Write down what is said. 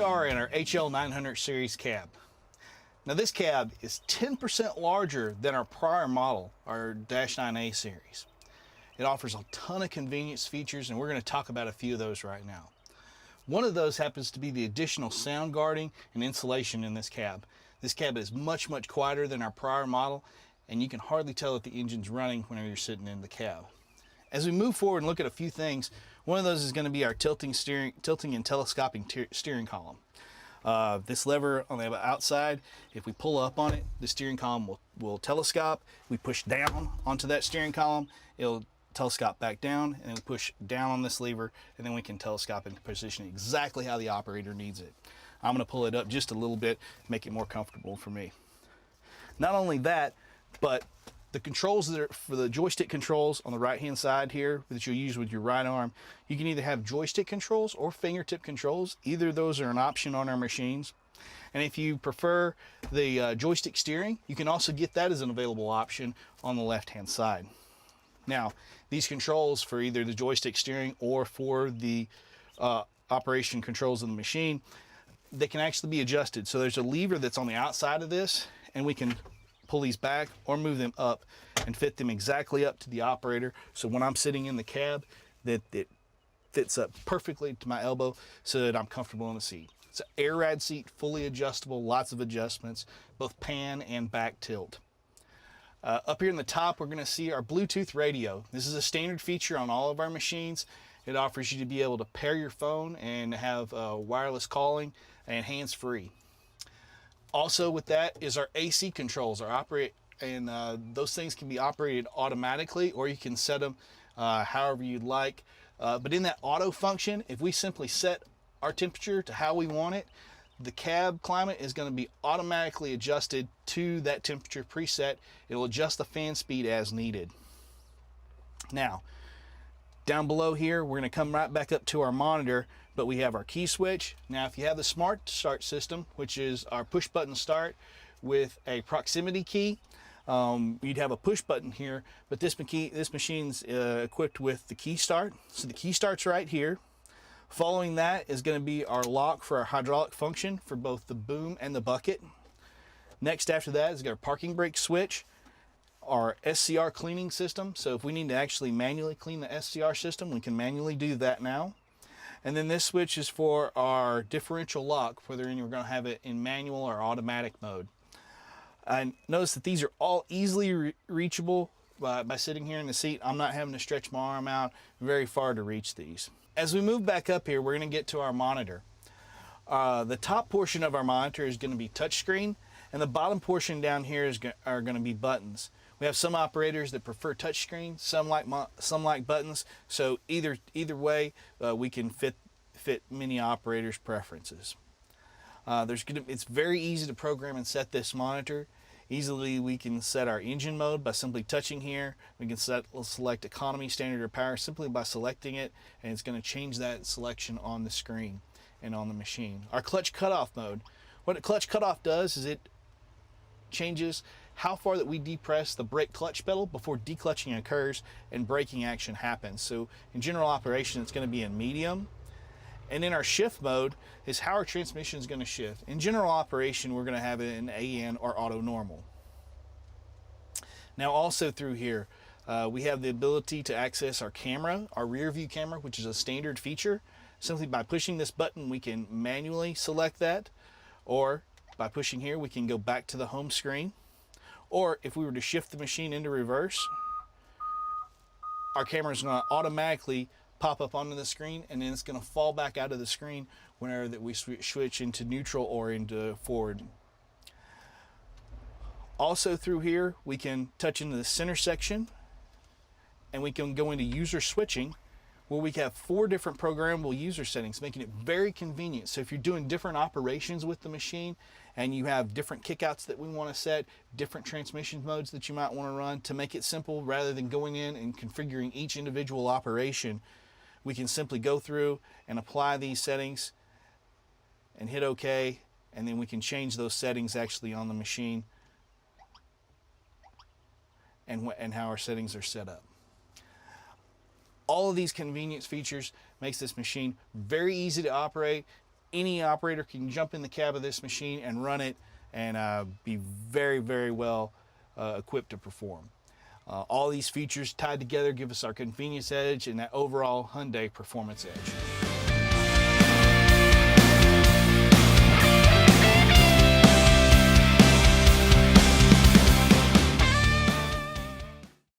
are in our HL900 series cab. Now this cab is 10% larger than our prior model, our -9A series. It offers a ton of convenience features, and we're going to talk about a few of those right now. One of those happens to be the additional sound guarding and insulation in this cab. This cab is much quieter than our prior model, and you can hardly tell that the engine's running whenever you're sitting in the cab. As we move forward and look at a few things, one of those is going to be our tilting and telescoping steering column. This lever on the outside, if we pull up on it, the steering column will telescope. We push down onto that steering column, it'll telescope back down, and then we push down on this lever, and then we can telescope into position exactly how the operator needs it. I'm going to pull it up just a little bit, make it more comfortable for me. Not only that, but the controls that are for the joystick controls on the right hand side here that you'll use with your right arm, you can either have joystick controls or fingertip controls. Either of those are an option on our machines. And if you prefer the joystick steering, you can also get that as an available option on the left hand side. Now, these controls for either the joystick steering or for the operation controls of the machine, they can actually be adjusted. So there's a lever that's on the outside of this, and we can pull these back or move them up and fit them exactly up to the operator. So when I'm sitting in the cab, that it fits up perfectly to my elbow so that I'm comfortable in the seat. It's an air ride seat, fully adjustable, lots of adjustments, both pan and back tilt. Up here in the top, we're going to see our Bluetooth radio. This is a standard feature on all of our machines. It offers you to be able to pair your phone and have wireless calling and hands-free. Also with that is our AC controls, and those things can be operated automatically, or you can set them however you'd like. But in that auto function, if we simply set our temperature to how we want it, the cab climate is going to be automatically adjusted to that temperature preset. It'll adjust the fan speed as needed. Now, down below here, we're going to come right back up to our monitor, but we have our key switch. Now, if you have the smart start system, which is our push button start with a proximity key, you'd have a push button here, but this machine's equipped with the key start. So the key start's right here. Following that is going to be our lock for our hydraulic function for both the boom and the bucket. Next after that is our parking brake switch, our SCR cleaning system. So if we need to actually manually clean the SCR system, we can manually do that now. And then this switch is for our differential lock, whether you're going to have it in manual or automatic mode. And notice that these are all easily reachable by sitting here in the seat. I'm not having to stretch my arm out very far to reach these. As we move back up here, we're going to get to our monitor. The top portion of our monitor is going to be touchscreen, and the bottom portion down here are going to be buttons. We have some operators that prefer touchscreen, some like buttons. So either way, we can fit many operators' preferences. It's very easy to program and set this monitor. Easily we can set our engine mode by simply touching here. We can select economy, standard, or power simply by selecting it, and it's going to change that selection on the screen and on the machine. Our clutch cutoff mode. What a clutch cutoff does is it changes how far that we depress the brake clutch pedal before declutching occurs and braking action happens. So in general operation, it's going to be in medium. And in our shift mode is how our transmission is going to shift. In general operation, we're going to have it in AN or auto normal. Now also through here, we have the ability to access our camera, our rear view camera, which is a standard feature. Simply by pushing this button, we can manually select that, or by pushing here, we can go back to the home screen. Or if we were to shift the machine into reverse, our camera is going to automatically pop up onto the screen, and then it's going to fall back out of the screen whenever that we switch into neutral or into forward. Also through here, we can touch into the center section, and we can go into user switching, where we have 4 different programmable user settings, making it very convenient. So if you're doing different operations with the machine and you have different kickouts that we want to set, different transmission modes that you might want to run, to make it simple rather than going in and configuring each individual operation, we can simply go through and apply these settings and hit OK, and then we can change those settings actually on the machine and how our settings are set up. All of these convenience features makes this machine very easy to operate, Any operator can jump in the cab of this machine and run it and be very, very well equipped to perform. All these features tied together give us our convenience edge and that overall Hyundai performance edge.